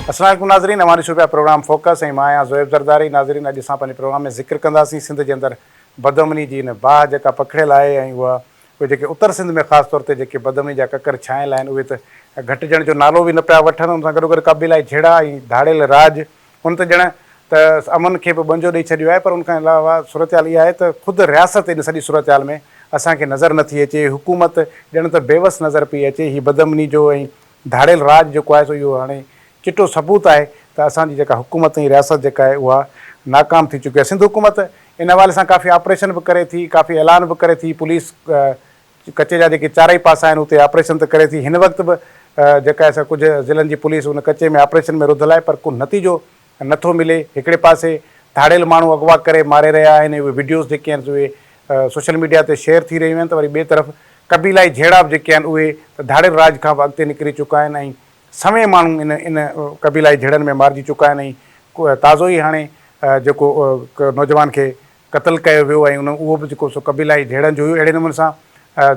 अस्सलाम वालेकुम नाज़रीन, हमारी शुबह प्रोग्राम फोकस ऐं मां ज़ोएब ज़रदारी। नाज़रीन, अॼु असां पंहिंजे प्रोग्राम में ज़िक्र कंदासीं सिंध जे अंदरि बदअमनी जी इन बाहि जेका पखिड़ियल आहे ऐं उहे जेके उत्तर सिंध में ख़ासि तौर ते जेके बदअमनी जा ककर छायल आहिनि उहे त घटिजण जो नालो बि न पिया वठनि। उन सां गॾोगॾु क़बीलाई झेड़ा ऐं धाड़ियल राज उन ते ॼण त अमन खे बि बंजो ॾेई छॾियो आहे। पर उन खां अलावा सूरत हाल इहा आहे त ख़ुदि रियासत इन सॼी सूरत हाल में असांखे नज़र नथी अचे, हुकूमत ॼण त बेवस नज़र पई अचे। हीअ बदअमनी जो ऐं धाड़ियल राज जेको आहे सो इहो हाणे चिटो सबूत आहे त असांजी जेका हुकूमत ऐं रियासत जेका आहे उहा नाकाम थी चुकी आहे। सिंध हुकूमत इन हवाले सां काफ़ी ऑपरेशन बि करे थी, काफ़ी ऐलान बि करे थी। पुलिस कचे जा जेके चारई पासा आहिनि उते ऑपरेशन त करे थी। हिन वक़्तु बि जेका आहे कुझु ज़िलनि जी पुलिस उन कचे में ऑपरेशन में रुधल आहे, पर को नतीजो नथो मिले। हिकिड़े पासे धाड़ियल माण्हू अगवा करे मारे रहिया आहिनि, उहे वीडियोज़ जेके आहिनि उहे सोशल मीडिया ते शेयर थी रहियूं आहिनि। त वरी ॿिए तरफ़ क़बीलाई झेड़ा बि जेके आहिनि उहे त धाड़ियल राज खां बि अॻिते निकिरी चुका आहिनि ऐं समय माण्हू इन क़बीलाई झेड़नि में मारिजी चुका आहिनि। ऐं ताज़ो ई हाणे जेको नौजवान खे क़तलु कयो वियो ऐं उहो बि जेको सो क़बीलाई झेड़नि जो हुयो, अहिड़े नमूने सां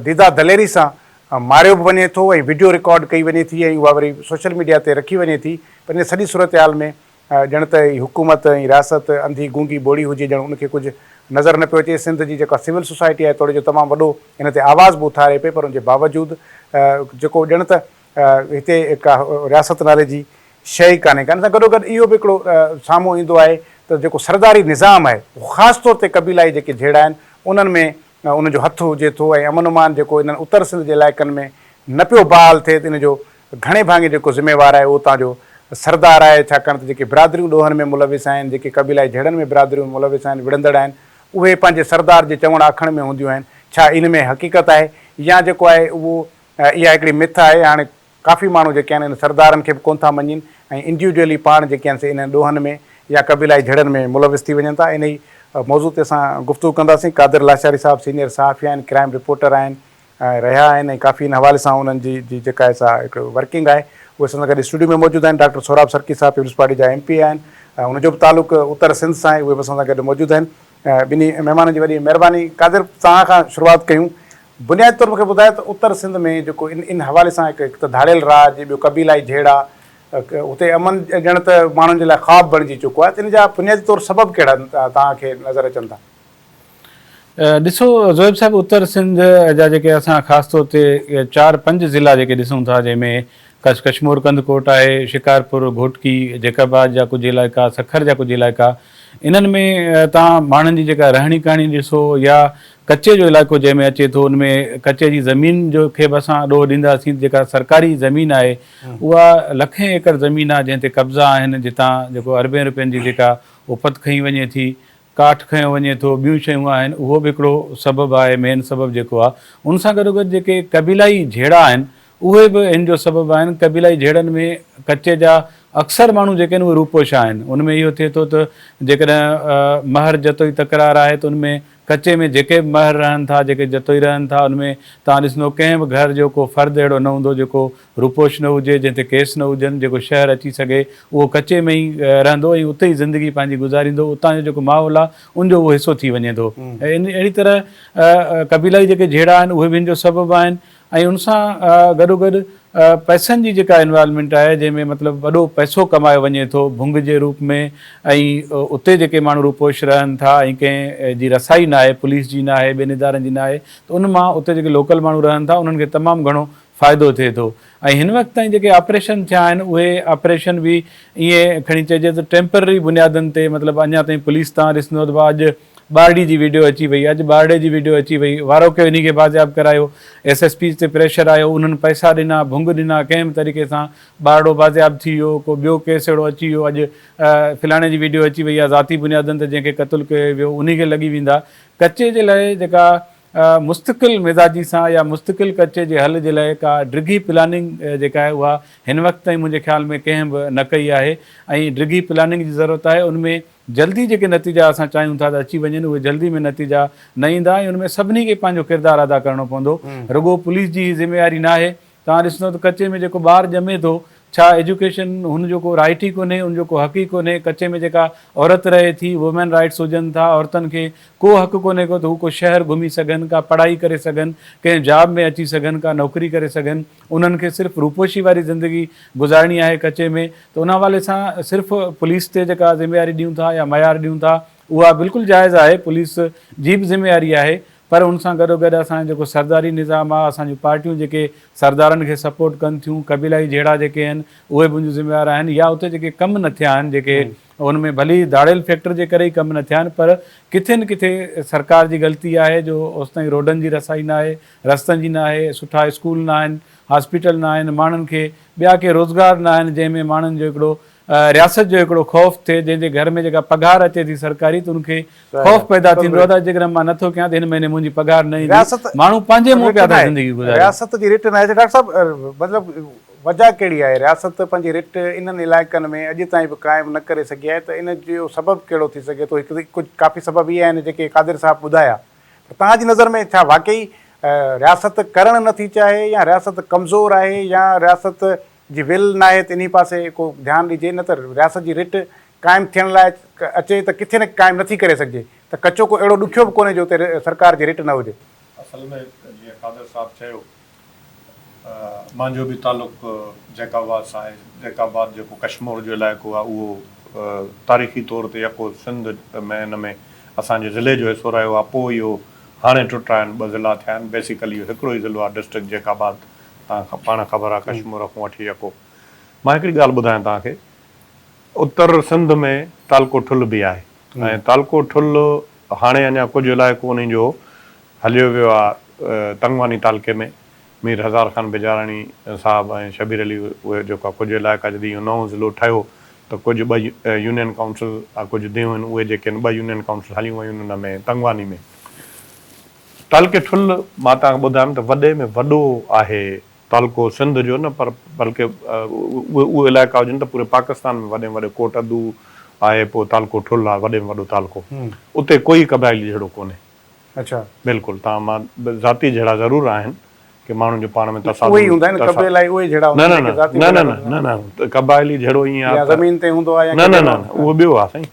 दीदा दलेरी सां मारियो बि वञे थो ऐं वीडियो रिकॉर्ड कई वञे थी ऐं उहा वरी सोशल मीडिया ते रखी वञे थी। पर इन सॼी सूरत हाल में ॼण त हुकूमत ऐं रियासत अंधी गूंगी ॿोड़ी हुजे, ॼण उनखे कुझु नज़र न पियो अचे। सिंध जी जेका सिविल सोसाइटी आहे तोड़े जो तमामु वॾो इन ते आवाज़ बि उथारे पई, पर उनजे बावजूदु जेको ॼण त हिते का रियासत नाले जी शइ कान्हे। इन सां गॾोगॾु इहो बि हिकिड़ो साम्हूं ईंदो आहे त जेको सरदारी निज़ाम आहे ख़ासि तौर ते क़बीलाई जेके झेड़ा आहिनि उन्हनि में उनजो हथु हुजे थो ऐं अमन अमान जेको इन्हनि उत्तर सिंध जे इलाइक़नि में न पियो बहाल थिए त इन जो घणे भाङे जेको ज़िम्मेवारु आहे उहो उतां जो सरदार आहे। छाकाणि त जेके बिरादरियूं ॾोहनि में मुलविस आहिनि, जेके क़बीलाई झेड़नि में बिरादरियूं मुलविस आहिनि, विढ़ंदड़ आहिनि, उहे पंहिंजे सरदार जे चवण आखण में हूंदियूं आहिनि। छा इन में हक़ीक़त आहे या जेको आहे उहो इहा हिकिड़ी मिथ आहे? हाणे काफ़ी माण्हू जेके आहिनि इन सरदारनि खे बि कोन था मञनि ऐं इंडिविजुअली पाण जेके आहिनि से इन ॾोहनि में या क़बीलाई झेड़नि में मुलविस थी वञनि था। इन ई मौज़ू ते असां गुफ़्तगू कंदासीं। कादिर लाशारी साहिबु सीनियर सहाफ़ी आहिनि, क्राइम रिपोर्टर आहिनि, रहिया आहिनि ऐं काफ़ी इन हवाले सां उन्हनि जी जेका आहे सा हिकिड़ो वर्किंग आहे उहे असां सां गॾु स्टूडियो में मौजूदु आहिनि। डॉक्टर सोराब सर्की साहिबु पीपल्स पार्टी जा MP आहिनि, उनजो बि तालुक़ु उत्तर सिंध सां आहे, उहे बि असां सां गॾु मौजूदु आहिनि। ॿिन्ही महिमाननि जी वॾी महिरबानी। कादिर, तव्हां खां शुरूआति कयूं। बुनियादी तौरु मूंखे ॿुधायो त उत्तर सिंध में जेको इन हवाले सां हिकु त धाड़ियल राज, ॿियो क़बीलाई झेड़ा, उते अमन ॼण त माण्हुनि जे लाइ ख़्वाबु बणिजी चुको आहे, त इन जा बुनियादी तौरु सबबु कहिड़ा तव्हांखे नज़र अचनि था? ॾिसो ज़ोएब साहिबु, उत्तर सिंध जा जेके असां ख़ासि तौर ते 4-5 ज़िला जेके ॾिसूं था, जंहिंमें कच्छ कशमूर कंदकोट आहे, शिकारपुर, घोटकी, जैकाबाद जा कुझु इलाइक़ा, सखर जा कुझु इलाइक़ा, इन्हनि में तव्हां माण्हुनि जी जेका रहणी कहाणी ॾिसो या कचे जो इलाइक़ो जंहिंमें अचे थो, उनमें कचे जी ज़मीन जो खे बि असां ॾोह ॾींदासीं। जेका सरकारी ज़मीन आहे उहा लखें एकड़ ज़मीन आहे जंहिं ते कब्ज़ा आहिनि, जितां जेको अरबें रुपयनि जी जेका उपत खई वञे थी, काठ खंयो वञे थो, ॿियूं शयूं आहिनि, उहो बि हिकिड़ो सबबु आहे, मेन सबबु जेको आहे। उन सां गॾोगॾु जेके क़बीलाई झेड़ा आहिनि उहे बि इन जो सबबु आहिनि। क़बीलाई झेड़नि में कचे जा अक्सर माण्हू जेके आहिनि उहे रूपोश आहिनि। उनमें इहो थिए थो त जेकॾहिं महर जतोई तकरार आहे त उनमें कचे में जेके बि महर रहनि था, जेके जतोई रहनि था, उनमें तव्हां ॾिसंदो कंहिं बि घर जो को फ़र्दु अहिड़ो न हूंदो जेको रूपोश न हुजे, जंहिं ते केस न हुजनि, जेको शहर अची सघे, उहो कचे में ई रहंदो ऐं उते ई ज़िंदगी पंहिंजी गुज़ारींदो। उतां जो जेको माहौल आहे उनजो उहो हिसो थी वञे थो। ऐं अहिड़ी तरह क़बीलाई जेके झेड़ा आहिनि उहे बि इन जो सबबु आहिनि। ऐं उन सां गॾोगॾु पैसनि जी जेका इन्वॉल्वमेंट आहे, जंहिंमें मतिलबु वॾो पैसो कमायो वञे थो भुंग जे रूप में, ऐं उते जेके माण्हू रूपोश रहनि था ऐं कंहिं जी रसाई न आहे, पुलिस जी न आहे, ॿियनि इदारनि जी न आहे, त उन मां उते जेके लोकल माण्हू रहनि था उन्हनि खे तमामु घणो फ़ाइदो थिए थो। ऐं हिन वक़्त ताईं जेके ऑपरेशन थिया आहिनि उहे ऑपरेशन बि ईअं खणी चइजे त टेम्पररी बुनियादनि ते, मतिलबु अञा ताईं पुलिस तव्हां ॾिसंदो त अॼु बारडी जी वीडियो अची वई, अॼु बारडे जी वीडियो अची वई, वारो कयो इन खे बाज़ियाब करायो, SSP ते प्रेशर आयो, उन्हनि पैसा ॾिना, भुंग ॾिना, कंहिं बि तरीक़े सां बारडो बाज़ियाब थी वियो, को ॿियो केस अहिड़ो अची वियो, अॼु फलाणे जी वीडियो अची वई आहे ज़ाती बुनियादनि ते जंहिंखे क़तलु कयो वियो उन खे लॻी वेंदा। कचे जे लाइ जेका मुस्तक़िल मिज़ाजी सां या मुस्तक़िल कचे जे हल जे लाइ का ड्रिगी प्लानिंग जेका आहे उहा हिन वक़्त ताईं मुंहिंजे ख़्याल में कंहिं बि न कई आहे ऐं ड्रिगी प्लानिंग जी ज़रूरत आहे। उनमें जल्दी जेके नतीजा असां चाहियूं था त अची वञनि, उहे जल्दी में नतीजा न ईंदा ऐं उनमें सभिनी खे पंहिंजो किरदारु अदा करिणो पवंदो। रुॻो पुलिस जी ज़िम्मेवारी न आहे। तव्हां ॾिसंदो त कचे में जेको ॿारु ॼमे थो छा एजुकेशन हुनजो को राइट ई कोन्हे, हुनजो को हक़ ई कोन्हे। कचे में जेका औरत रहे थी, वुमेन राइट्स हुजनि था, औरतुनि खे को हक़ कोन्हे को त हू को शहर घुमी सघनि का, पढ़ाई करे सघनि, कंहिं जॉब में अची सघनि का, नौकिरी करे सघनि। उन्हनि खे सिर्फ़ु रूपोशी वारी ज़िंदगी गुज़ारणी आहे कचे में, त उन हवाले सां सिर्फ़ु पुलिस ते जेका ज़िम्मेवारी ॾियूं था या मयार ॾियूं था, उहा बिल्कुलु जाइज़ आहे, पुलिस जी बि ज़िम्मेवारी आहे। पर उन सां गॾोगॾु असांजो जेको सरदारी निज़ाम आहे, असांजूं पार्टियूं जेके सरदारनि खे सपोर्ट कनि थियूं, क़बीलाई जहिड़ा जेके आहिनि उहे बि मुंहिंजूं ज़िम्मेवार आहिनि, या उते जेके कमु न थिया आहिनि, जेके उनमें भली दाड़ियल फैक्टर जे करे ई कमु न थिया आहिनि, पर किथे न किथे सरकार जी ग़लती आहे जो ओसि ताईं रोडनि जी रसाई न आहे, रस्तनि जी न आहे, सुठा स्कूल न आहिनि, हॉस्पिटल न आहिनि, माण्हुनि खे ॿिया के रोज़गार न आहिनि, जंहिंमें माण्हुनि जो हिकिड़ो रियासत जो हिकिड़ो ख़ौफ़ थिए, जंहिंजे घर में जेका पघार अचे थी सरकारी, त उनखे ख़ौफ़ पैदा थींदो आहे त जेकॾहिं मां नथो कयां त हिन महीने मुंहिंजी पघार न ईंदी। माण्हू पंहिंजे मुंहुं पिया था ज़िंदगी गुज़ारे। रियासत जी रिट न आहे डॉक्टर साहब, मतिलबु वजह कहिड़ी आहे? रियासत पंहिंजी रिट इन्हनि इलाइक़नि में अॼु ताईं बि क़ाइमु न करे सघी आहे, त इन जो सबबु कहिड़ो थी सघे थो? कुझु काफ़ी सबब इहे आहिनि जेके कादिर साहब ॿुधाया, तव्हांजी नज़र में छा वाकई रियासत करणु नथी चाहे, या रियासत कमज़ोर आहे, या रियासत जी विल न आहे त इन पासे को ध्यानु ॾिजे? न त रियासत जी रिट क़ाइमु थियण लाइ अचे त किथे न क़ाइमु नथी करे सघिजे, त कचो को अहिड़ो ॾुखियो बि कोन्हे जो हुते सरकार जी रिट न हुजे। असल में जीअं कादर साहब चयो, मुंहिंजो बि तालुक़ु जैकाबाद सां आहे। जैकाबाद जेको कश्मीर जो इलाइक़ो आहे, उहो तारीख़ी तौर ते यको सिंध में हिन में असांजे ज़िले जो हिसो रहियो आहे। पोइ इहो हाणे टुटा आहिनि, 2 ज़िला थिया आहिनि। बेसिकली इहो हिकिड़ो ई ज़िलो आहे, डिस्ट्रिक्ट जैकाबाद, तव्हांखां पाण ख़बर आहे, कश्मीर खां वठी यको। मां हिकिड़ी ॻाल्हि ॿुधायां तव्हांखे, उत्तर सिंध में तालको ठुल बि आहे, ऐं तालको ठुल हाणे अञा कुझु इलाइक़ो उन जो हलियो वियो आहे तंगवानी तालके में। मीर हज़ार ख़ान बेजाराणी साहब ऐं शबीर अली, उहे जेका कुझु इलाइक़ा जॾहिं इहो नओं ज़िलो ठहियो त कुझु 2 यूनियन काउंसिल कुझु ॾियूं आहिनि, उहे जेके आहिनि 2 यूनियन काउंसिल हलियूं वयूं हुन में तंगवानी में। तालके ठुल मां तव्हांखे ॿुधायां त वॾे में वॾो आहे तालको सिंध जो, न पर बल्कि उहे इलाइक़ा हुजनि त पूरे पाकिस्तान में वॾे में वॾो कोट अदू आहे, पोइ तालको ठुल आहे वॾे में वॾो तालको। उते कोई क़बाइली जहिड़ो कोन्हे। अच्छा, बिल्कुलु। तव्हां मां ज़ाती जहिड़ा ज़रूरु आहिनि कि माण्हुनि जो पाण में न न क़बाइली जहिड़ो ईअं आहे, ज़मीन ते हूंदो आहे, न न न उहो ॿियो आहे साईं।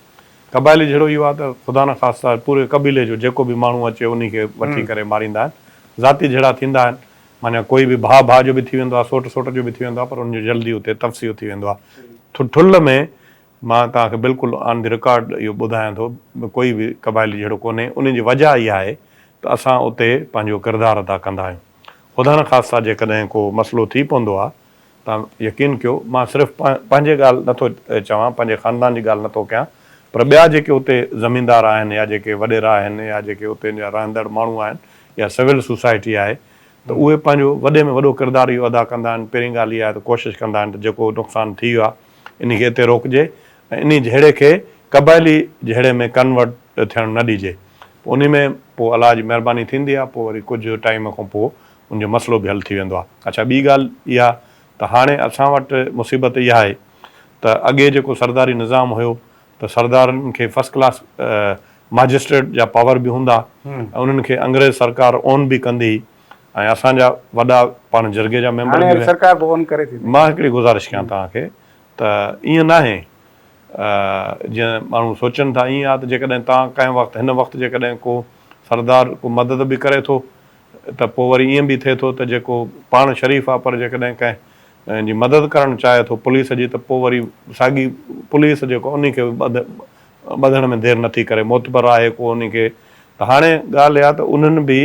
क़बाइली जहिड़ो इहो आहे त ख़ुदा न ख़ासिता पूरे क़बीले जो जेको बि माण्हू अचे उन खे वठी करे मारींदा आहिनि। ज़ाती जहिड़ा थींदा आहिनि, माना कोई बि भाउ जो बि थी वेंदो आहे, सोट जो बि थी वेंदो आहे, पर उनजो जल्दी उते तफ़सील थी वेंदो आहे। ठुल में मां तव्हांखे बिल्कुलु ऑन द रिकॉर्ड इहो ॿुधायां थो, कोई बि क़बाइली जहिड़ो कोन्हे। उन जी वजह इहा आहे त असां उते पंहिंजो किरदारु अदा कंदा आहियूं। ख़ुदा न ख़ासिता जेकॾहिं को मसइलो थी पवंदो आहे, तव्हां यकीन कयो, मां सिर्फ़ु पंहिंजे ॻाल्हि नथो चवां, पंहिंजे ख़ानदान जी ॻाल्हि नथो कयां, पर ॿिया जेके उते ज़मीनदार आहिनि, या जेके वॾेरा आहिनि, या जेके उते जा रहंदड़ माण्हू आहिनि, या सिविल सोसाइटी आहे, त उहे पंहिंजो वॾे में वॾो किरदारु इहो अदा कंदा आहिनि। पहिरीं ॻाल्हि इहा आहे त कोशिशि कंदा आहिनि त जेको नुक़सानु थी वियो आहे इन खे हिते रोकिजे, ऐं इन जहिड़े खे क़बाइली जहिड़े में कन्वर्ट थियणु न ॾिजे। उन में पोइ अलाह जी महिरबानी थींदी आहे, पोइ वरी कुझु टाइम खां पोइ उनजो मसइलो बि हल थी वेंदो आहे। अच्छा, ॿी ॻाल्हि इहा त हाणे असां वटि मुसीबत इहा आहे त अॻे जेको सरदारी निज़ाम हुयो त सरदारनि खे फस्ट क्लास मैजिस्ट्रेट जा पावर बि हूंदा, ऐं उन्हनि खे अंग्रेज़ सरकार ओन बि कंदी, ऐं असांजा वॾा पाण जिरगे जा मेंबर बि। सरकार ओन करे थी। मां हिकिड़ी गुज़ारिश कयां तव्हांखे त ईअं न आहे जीअं माण्हू सोचनि था, ईअं आहे त जेकॾहिं तव्हां कंहिं वक़्तु हिन वक़्तु जेकॾहिं को सरदार को मदद बि करे थो त पोइ वरी ईअं बि थिए थो त जेको पाण शरीफ़ आहे, पर जेकॾहिं कंहिं जी मदद करणु चाहे थो पुलिस जी, त पोइ वरी साॻी पुलिस जेको उन खे ॿधण में देरि नथी करे, मोतबर आहे को उन खे। त हाणे ॻाल्हि इहा त उन्हनि बि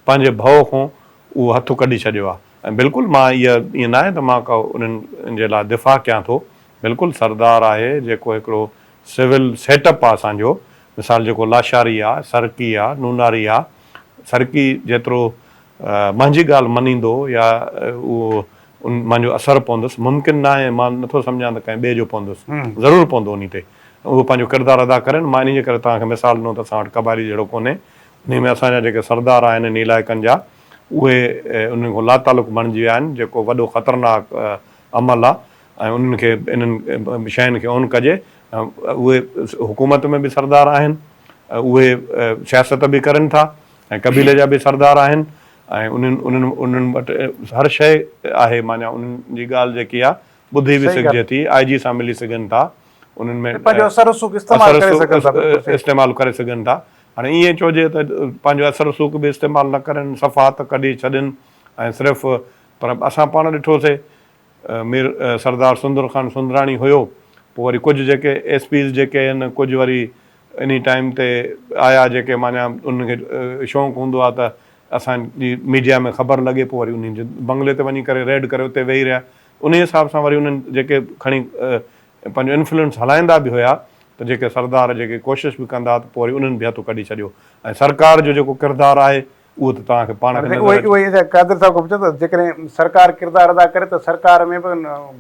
पंहिंजे भउ खां उहो हथु कढी छॾियो आहे। ऐं बिल्कुलु मां ईअं न आहे त मां का उन्हनि जे लाइ दिफ़ा कयां थो, बिल्कुलु सरदार आहे जेको हिकिड़ो सिविल सेटअप आहे असांजो। मिसाल जेको लाशारी आहे, सरकी आहे, नूनारी आहे, सरकी जेतिरो मुंहिंजी ॻाल्हि मञींदो या उहो मुंहिंजो असरु पवंदुसि, मुमकिन न आहे, मां नथो सम्झां त कंहिं ॿिए जो पवंदुसि, ज़रूरु पवंदो उन ते, उहो पंहिंजो किरदारु अदा करनि। मां इन जे करे तव्हांखे मिसाल ॾिनो त असां वटि क़बाइली जहिड़ो कोन्हे। उन में असांजा जेके सरदार आहिनि इन इलाइक़नि जा, उहे उन्हनि खां लातालुक़ बणिजी विया आहिनि, जेको वॾो ख़तरनाक अमल आहे, ऐं उन्हनि खे इन्हनि शयुनि खे ऑन कजे। उहे हुकूमत में बि सरदार आहिनि, उहे सियासत बि करनि था, ऐं क़बीले जा बि सरदार आहिनि, ऐं उन्हनि वटि हर शइ आहे। माना उन्हनि जी ॻाल्हि जेकी आहे ॿुधी बि सही सघिजे थी, IG सां मिली सघनि था, उन्हनि में पंहिंजो असर रसूख़ इस्तेमालु करे सघनि था, बिल्कुलु सही। इस्तेमालु करे सघनि था। हाणे ईअं चइजे त पंहिंजो असर रसूख़ बि इस्तेमालु न करनि, सफ़ात कढी छॾनि ऐं सिर्फ़ु, पर असां पाण ॾिठोसीं सरदार सुंदर ख़ान सुंदराणी हुयो, पोइ वरी कुझु जेके SPs जेके आहिनि, कुझु वरी इन टाइम ते आया जेके माना उनखे शौक़ु हूंदो आहे त असांजी मीडिया में ख़बर लॻे, पोइ वरी उन्हनि जे बंगले ते वञी करे रेड करे उते वेही रहिया। उन हिसाब सां वरी उन्हनि जेके खणी पंहिंजो इन्फ्लुएंस हलाईंदा बि हुया, त जेके सरदार जेके कोशिशि बि कंदा, त पोइ वरी उन्हनि बि हथु कढी छॾियो। ऐं सरकार जो जेको किरदारु आहे उहो त तव्हांखे पाण खे कादिर साहिब खां पुछो त जेकॾहिं सरकार किरदारु अदा करे त सरकार में बि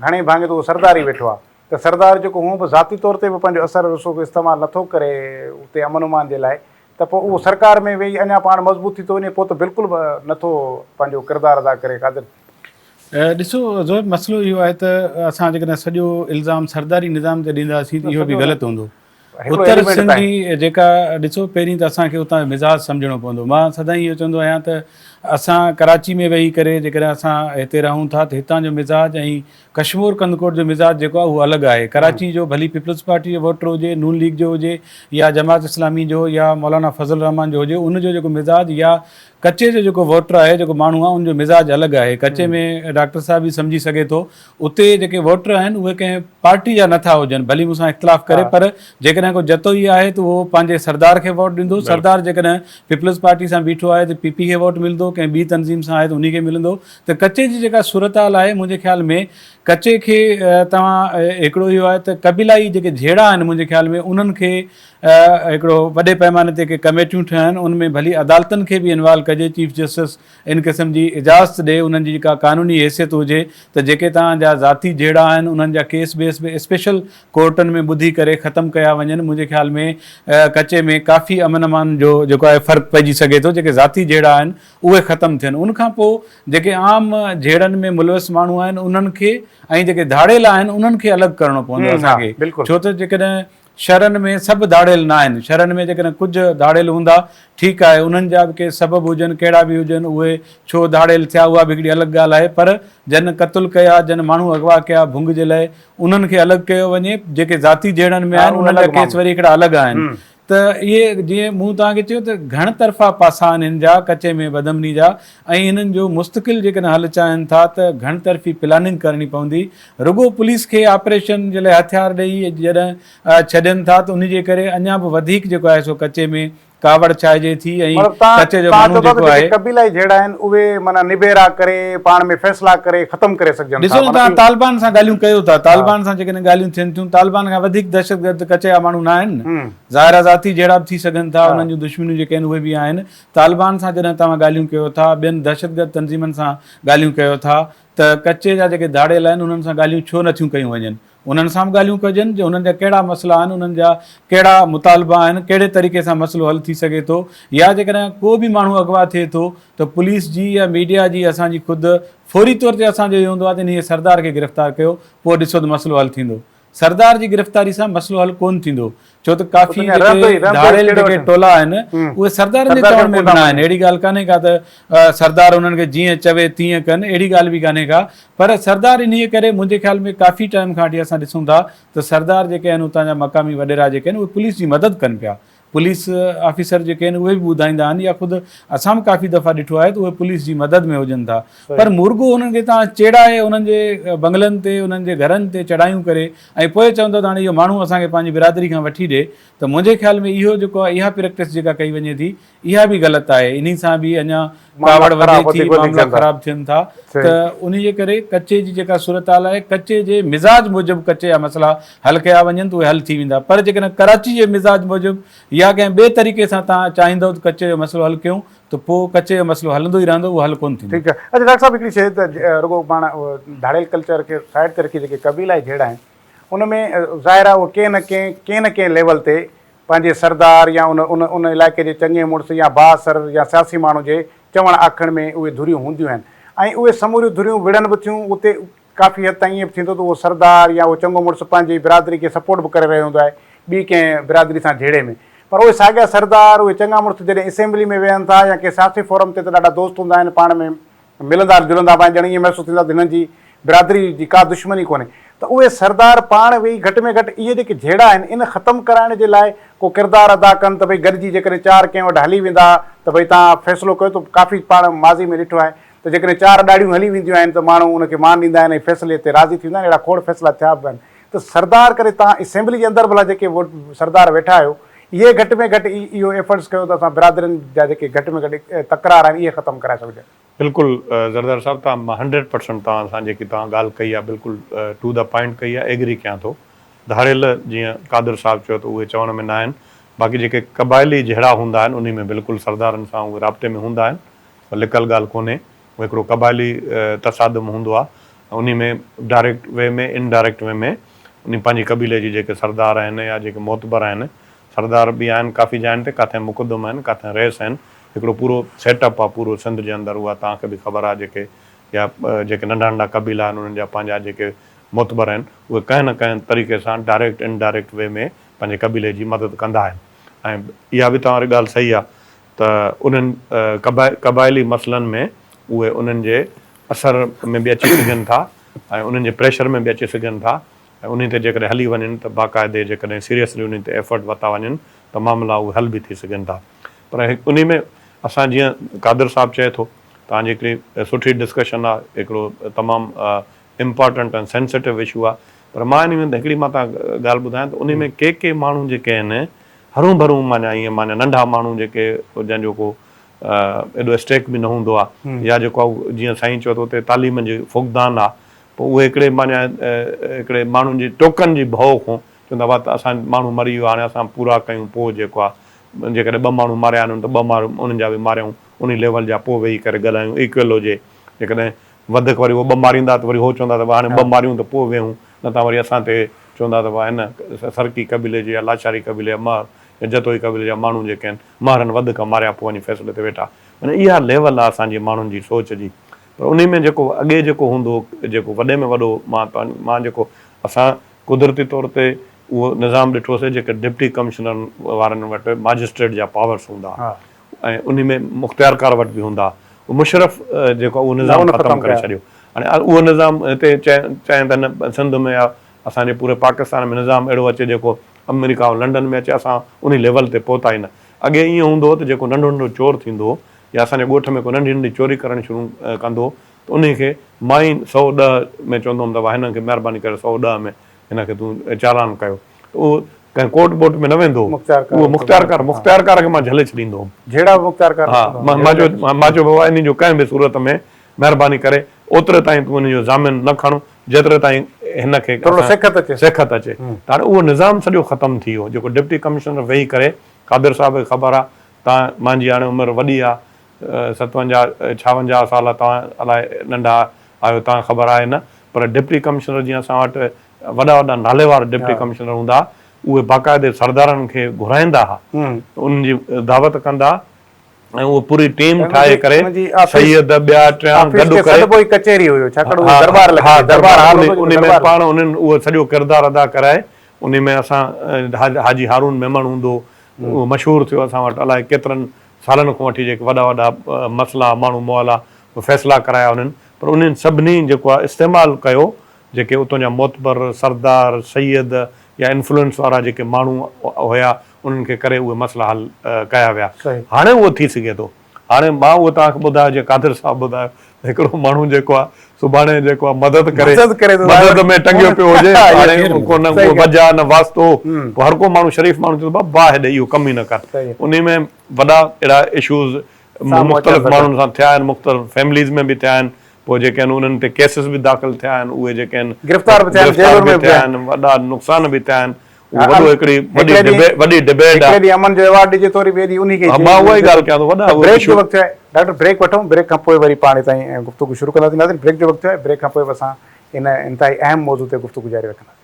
घणे भाङे त उहो सरदार ई वेठो आहे, त सरदार जेको हूअं बि ज़ाती तौर ते बि पंहिंजो असर रसूख़ इस्तेमालु नथो करे उते अमन उमान जे लाइ, त पोइ उहो सरकार में वेही अञा पाण मज़बूत थी थो वञे, पोइ त बिल्कुलु बि नथो पंहिंजो किरदारु अदा करे। कादिर ॾिसो ज़ोहिब, मसइलो इहो आहे त असां जेकॾहिं सॼो इल्ज़ाम सरदारी निज़ाम ते ॾींदासीं त इहो बि ग़लति हूंदो। उत्तर सिंध जी जेका ॾिसो, पहिरीं त असांखे उतां जो मिज़ाज सम्झणो पवंदो। मां सदाईं इहो चवंदो आहियां त असां कराची में वेही करे जेकॾहिं असां हिते रहूं था त हितां जो मिज़ाज ऐं कश्मीर कंदकोट जो मिज़ाज जेको आहे उहो अलॻि आहे। कराची जो भली पीपल्स पार्टी जो वोटर हुजे, नून लीग जो हुजे, या जमात इस्लामी जो, या मौलाना फज़ल रहमान जो हुजे, उनजो जेको मिज़ाज, या कचे जो जेको वोटर आहे, जेको माण्हू आहे, उनजो मिज़ाज अलॻि आहे। कचे में डॉक्टर साहब बि सम्झी सघे थो, उते जेके वोटर आहिनि उहे कंहिं पार्टी जा नथा हुजनि, भली मूंसां इख़्तिलाफ़ करे, पर जेकॾहिं को जतो ई आहे त उहो पंहिंजे सरदार खे वोट ॾींदो। सरदार जेकॾहिं पीपल्स पार्टी सां बीठो आहे त PP खे वोट मिलंदो, कंहिं ॿी तनज़ीम सां आहे त उन खे मिलंदो। त कचे जी जेका सूरत हाल आहे, मुंहिंजे ख़्याल में कचे खे तव्हां हिकिड़ो इहो आहे त क़बीलाई जेके जहिड़ा आहिनि, मुंहिंजे ख़्याल में उन्हनि खे हिकिड़ो वॾे पैमाने ते के कमेटियूं ठहनि, उनमें भली अदालतनि खे बि इन्वॉल्व कजे, चीफ जस्टिस इन क़िस्म जी इजाज़त ॾे, उन्हनि जी जेका क़ानूनी हैसियत हुजे, त जेके तव्हांजा ज़ाती जहिड़ा आहिनि उन्हनि जा केस बेस में स्पेशल कोर्टनि में ॿुधी करे ख़तमु कया वञनि। मुंहिंजे ख़्याल में कचे में काफ़ी अमन अमान जो जेको आहे फ़र्क़ु पइजी सघे थो, जेके ज़ाती जहिड़ा आहिनि उहे ख़तमु थियनि। उनखां पोइ जेके आम जहिड़नि में मुलविस माण्हू आहिनि उन्हनि खे, ऐं जेके धाड़ियल आहिनि उन्हनि खे अलॻि करिणो पवंदो असांखे, छो त जेकॾहिं शहरनि में सभु धाड़ियल न आहिनि। शहरनि में जेकॾहिं कुझु धाड़ियल हूंदा ठीकु आहे, उन्हनि जा बि के सबबु हुजनि, कहिड़ा बि हुजनि, उहे छो धाड़ियल थिया उहा बि हिकिड़ी अलॻि ॻाल्हि आहे। पर जन क़तलु कया, जन माण्हू अगवा कया भुंग जे लाइ, उन्हनि खे अलॻि कयो वञे। जेके ज़ाती जहिड़नि में आहिनि उन्हनि जा केस वरी हिकिड़ा अलॻि आहिनि। त इहे जीअं मूं तव्हांखे चयो त घण तरफ़ा पासा आहिनि हिन जा, कचे में बदमनी जा, ऐं हिननि जो मुस्तक़िल जेकॾहिं हल चाहिनि था त घण तरफ़ी प्लानिंग करणी पवंदी। रुगो पुलिस खे ऑपरेशन जे लाइ हथियार ॾेई जॾहिं छॾनि था त उनजे करे अञा बि वधीक जेको आहे सो कचे में कावड़ छाइजे थी, ऐं कचे जो माण्हू जेको आहे कबीलाई जहिड़ा आहिनि उहे माना निबेरा करे पाण में फ़ैसिला करे ख़तमु करे सघजनि। ॾिसो तव्हां तालिबान सां ॻाल्हियूं कयो था, तालिबान सां जेकॾहिं ॻाल्हियूं थियनि थियूं, तालिबान खां वधीक दहशतगर्द कचे जा माण्हू न आहिनि। ज़ाहिर ज़ाती जहिड़ा बि थी सघनि था, उन्हनि जूं दुश्मनियूं जेके आहिनि उहे बि आहिनि। तालिबान सां जॾहिं तव्हां ॻाल्हियूं कयो था, ॿियनि दहशतगर्द तनज़ीमनि सां ॻाल्हियूं कयो था, त कचे जा जेके धाड़ियल आहिनि उन्हनि सां ॻाल्हियूं छो नथियूं कयूं वञनि? उन्हनि सां बि ॻाल्हियूं कजनि, जो उन्हनि जा कहिड़ा मसइला आहिनि, उन्हनि जा कहिड़ा मुतालबा आहिनि, कहिड़े तरीक़े सां मसइलो हल थी सघे थो। या जेकॾहिं को बि माण्हू अगवा थिए थो त पुलिस जी या मीडिया जी असांजी ख़ुदि फौरी तौर ते असांजो इहो हूंदो आहे त इन सरदार खे गिरफ़्तार कयो, पोइ ॾिसो त मसइलो हल थींदो। सरदार जी गिरफ़्तारी सां मसइलो हल कोन थींदो, छो त काफ़ी धाड़ियल जेके टोला आहिनि उहे सरदारनि जे चवण में बि न आहिनि। अहिड़ी ॻाल्हि कान्हे का त सरदार उन्हनि खे जीअं चवे तीअं कनि, अहिड़ी ॻाल्हि बि कान्हे का। पर सरदार इन करे मुंहिंजे ख़्याल में काफ़ी टाइम खां वठी असां ॾिसूं था त सरदार जेके आहिनि उतां जा मक़ामी वॾेरा जेके आहिनि उहे पुलिस जी मदद कनि पिया। पुलिस ऑफिसर जेके आहिनि उहे बि ॿुधाईंदा आहिनि, या ख़ुदि असां बि काफ़ी दफ़ा ॾिठो आहे त उहे पुलिस जी मदद में हुजनि था। पर मुर्गो उन्हनि खे तव्हां चेड़ाए उन्हनि जे बंगलनि ते, उन्हनि जे घरनि ते चढ़ायूं करे, ऐं पोइ चवंदो त हाणे इहो माण्हू असांखे पंहिंजी बिरादरी खां वठी ॾे, त मुंहिंजे ख़्याल में इहो जेको आहे, इहा प्रैक्टिस जेका कई वञे थी, इहा बि ग़लति आहे। इन सां बि अञा कावड़ वधे थी, मामला ख़राब थियनि था। त उन जे करे कचे जी जेका सूरत हाल आहे, कचे जे मिज़ाज मूजिबि कचे जा मसइला हल कया वञनि त उहे हल थी वेंदा। पर जेकॾहिं कराची जे मिज़ाज मूजिबि या कंहिं ॿिए तरीक़े सां तव्हां चाहींदव त कचे जो मसइलो हल कयूं, त पोइ कचे जो मसइलो हलंदो ई रहंदो, उहो हल कोन थींदो। ठीकु आहे। अच्छा डॉक्टर साहिबु, हिकिड़ी शइ त रुगो पाण धाड़ियल कल्चर खे साइड ते रखी जेके कबीलाई जहिड़ा आहिनि उनमें ज़ाहिर आहे उहो कंहिं न कंहिं लेवल ते पंहिंजे सरदार या उन उन उन इलाइक़े जे चङे मुड़ुस या बासर या सियासी माण्हू जे चवण आखण में उहे धुरियूं हूंदियूं आहिनि, ऐं उहे समूरियूं धुरियूं विढ़नि बि थियूं। उते काफ़ी हद ताईं ईअं बि थींदो त उहो सरदार या उहो चङो मुड़ुसु पंहिंजी बिरादरी खे सपोर्ट बि करे रहियो हूंदो आहे ॿी कंहिं बिरादरी सां जहिड़े में। पर उहे साॻिया सरदार, उहे चङा मुड़ुस जॾहिं असेंबली में वेहनि था या कंहिं सियासी फोरम ते, त ॾाढा दोस्त हूंदा आहिनि, पाण में मिलंदा जुलंदा, पाण ॼण ईअं महसूसु थींदो आहे त हिननि जी बिरादरी जी का दुश्मनी कोन्हे, त उहे सरदार पाण वेही घटि में घटि इहे जेके जहिड़ा आहिनि इन ख़तमु कराइण जे लाइ को किरदारु अदा कनि त भई गॾिजी जेकॾहिं 4 कंहिं वटि हली वेंदा त भई तव्हां फ़ैसिलो कयो त काफ़ी पाण माज़ी में ॾिठो आहे त जेकॾहिं 4 ॾाढ़ियूं हली वेंदियूं आहिनि त माण्हू उनखे मान ॾींदा आहिनि ऐं फ़ैसिले ते राज़ी थींदा आहिनि, अहिड़ा खोड़ फ़ैसिला थिया बि आहिनि। त सरदार करे तव्हां असेंबली जे अंदरि भला जेके वोट सरदार वेठा आहियो, इहे घटि में घटि इहो एफर्ट्स कयो त असां बिरादरियुनि जा जेके घटि में घटि तकरार आहिनि इहे ख़तमु कराए सघिजे। बिल्कुलु ज़रदार साहिबु तव्हां 100% तव्हां सां जेकी तव्हां ॻाल्हि कई आहे बिल्कुलु टू द पॉइंट कई आहे, एग्री कयां थो। धारियल जीअं कादिर साहिबु चयो त उहे चवण में न आहिनि, बाक़ी जेके क़बाइली जहिड़ा हूंदा आहिनि उन में बिल्कुलु सरदारनि सां उहे राब्ते में हूंदा आहिनि, लिकल ॻाल्हि कोन्हे। उहो हिकिड़ो क़बाइली तसादुम हूंदो आहे, उन में डायरेक्ट वे में इनडायरेक्ट वे में उन पंहिंजी क़बीले जी जेके सरदार आहिनि या जेके मोतबर आहिनि, सरदार बि आहिनि काफ़ी जाइनि ते, किथे मुक़दम आहिनि, किथे रेस आहिनि, हिकिड़ो पूरो सेटअप आहे पूरो सिंध जे अंदरि। उहा तव्हांखे बि ख़बर आहे, जेके या जेके नंढा नंढा क़बीला आहिनि उन्हनि जा पंहिंजा जेके मोतबर आहिनि उहे कंहिं न कंहिं तरीक़े सां डायरेक्ट इनडायरेक्ट वे में पंहिंजे क़बीले जी मदद कंदा आहिनि। ऐं इहा बि तव्हां वारी ॻाल्हि सही आहे त उन्हनि क़बाइली मसइलनि में उहे उन्हनि जे असर में बि अची सघनि था ऐं उन्हनि जे प्रेशर में बि अची सघनि था, ऐं उन ते जेकॾहिं हली वञनि त बाक़ाइदे जेकॾहिं सीरियसली उन ते एफर्ट वरिता वञनि त मामला उहे हल बि थी सघनि था। पर उन में असां जीअं कादिर साहिबु चए थो, तव्हांजी हिकिड़ी सुठी डिस्कशन आहे, हिकिड़ो तमामु इम्पॉर्टेंट ऐं सेंसिटिव इशू आहे। पर मां इन में हिकिड़ी मां तव्हां ॻाल्हि ॿुधायां त उन में के माण्हू जेके आहिनि हरू भरू माना ईअं माना नंढा माण्हू जेके जंहिंजो को एॾो स्टेक बि न हूंदो आहे, या जेको आहे जीअं साईं चयो त उते तालीम जो फुक़दान आहे, पोइ उहे हिकिड़े माना हिकिड़े माण्हुनि जी टोकन जी भउ खां चवंदा हुआ त असां माण्हू मरी वियो, हाणे असां पूरा कयूं, पोइ जेको आहे जेकॾहिं 2 माण्हू मारिया आहिनि त 2 माण्हू उन्हनि जा बि मारियूं, उन लेवल जा पोइ वेही करे ॻाल्हायूं, इक्वल हुजे। जेकॾहिं वधीक वरी उहो 2 मारींदा त वरी उहो चवंदा त हाणे 2 मारियूं त पोइ वेहूं, न त वरी असां ते चवंदा त हिन सरकी क़बीले जी या लाचारी क़बीले या महर या जतोई क़बीले जा माण्हू जेके आहिनि महरनि वधीक मारिया, पोइ वञी फ़ैसिले ते वेठा। माना इहा लेवल आहे असांजी माण्हुनि जी सोच जी। पर उन में जेको अॻे जेको हूंदो, जेको वॾे में वॾो मां जेको असां कुदरती तौर ते उहो निज़ाम ॾिठोसीं जेके डिप्टी कमिश्नर वारनि वटि मैजिस्ट्रेट जा पावर्स हूंदा ऐं उन में मुख़्तियारकार वटि बि हूंदा। मुशरफ जेको उहो निज़ाम ख़तमु करे छॾियो। हाणे उहो निज़ाम हिते चइनि त न सिंध में या असांजे पूरे पाकिस्तान में निज़ाम अहिड़ो अचे जेको अमेरिका ऐं लंडन में अचे, असां उन लेवल ते पहुता ई न। अॻे ईअं हूंदो हो त जेको नंढो नंढो चोर थींदो हो या असांजे ॻोठ में को नंढी नंढी चोरी करणु शुरू कंदो त उनखे मां ई 110 में चवंदो हुउमि त भाई हिनखे महिरबानी करे 110 में हिनखे तूं चालान कयो, त उहो कंहिं कोर्ट बोर्ट में न वेंदो, उहो मुख़्तियारकार खे मां झले छॾींदो हुउमि। जहिड़ा मुख़्तियारकार हा, मां चयो बाबा इन जो कंहिं बि सूरत में महिरबानी करे ओतिरे ताईं तूं उनजो ज़ामिन न खणो जेतिरे ताईं हिनखे सेखत अचे। त हाणे उहो निज़ाम सॼो ख़तमु थी वियो, जेको डिप्टी कमिश्नर वेही करे, कादिर साहिब खे ख़बर आहे, तव्हां मुंहिंजी हाणे उमिरि वॾी आहे, 57-56 साल, तव्हां अलाए नंढा आहियो, तव्हां ख़बर आहे न, पर डिप्टी कमिश्नर जीअं असां वटि वॾा वॾा नाले वारा डिप्टी कमिश्नर हूंदा, उहे बाक़ाइदे सरदारनि खे घुराईंदा हुआ, उन्हनि जी दावत कंदा ऐं उहो पूरी टीम ठाहे करे सैयद ॿिया टियां गॾु करे कचहरी हुयो, उन में पाण उन्हनि उहो सॼो किरदारु अदा कराए। उन में असां हाजी हारून मेमण हूंदो, उहो मशहूरु थियो असां वटि, अलाए केतिरनि सालनि खां वठी जेके वॾा वॾा मसइला माण्हू मुआला फ़ैसिला कराया उन्हनि। पर उन्हनि सभिनी जेको आहे इस्तेमालु कयो, जेके उतां जा मोतबर सरदार सैयद या इन्फ्लुएंस वारा जेके माण्हू हुया, उन्हनि खे करे उहे मसइला हल कया विया। हाणे उहो थी सघे थो। हाणे मां उहो तव्हांखे ॿुधायो, जीअं कादिर साहिबु ॿुधायो, हिकिड़ो माण्हू जेको आहे सुभाणे जेको आहे मदद मदद में टंगियो पियो हुजे, हाणे न वजह न वास्तो, हर को माण्हू शरीफ़ माण्हू चवंदो बाबा हेॾे इहो कमु ई न कर। उन में वॾा अहिड़ा इशूज़ मुख़्तलिफ़ माण्हुनि सां थिया आहिनि, मुख़्तलिफ़ फैमिलीज़ में बि थिया आहिनि, पोइ जेके आहिनि उन्हनि ते केसिस बि दाख़िल थिया आहिनि, उहे जेके आहिनि गिरफ़्तार बि थिया आहिनि, वॾा नुक़सान बि थिया आहिनि। वॾो हिकिड़ी वॾी डिबेट आहे, अमन जो अवार्ड ॾिजे थोरी ॿिए ॾींहुं उन्ही खे मां उहा ई ॻाल्हि कयां थो। वॾा ब्रेक जो वक़्तु आहे, डॉक्टर ब्रेक वठूं, ब्रेक खां पोइ वरी पाण ताईं गुफ़्तगू शुरू कंदासीं। ब्रेक जो वक़्तु आहे, ब्रेक खां पोइ असां इन इंतिहाई अहम मौज़ू ते गुफ़्तगू जारी रखंदासीं।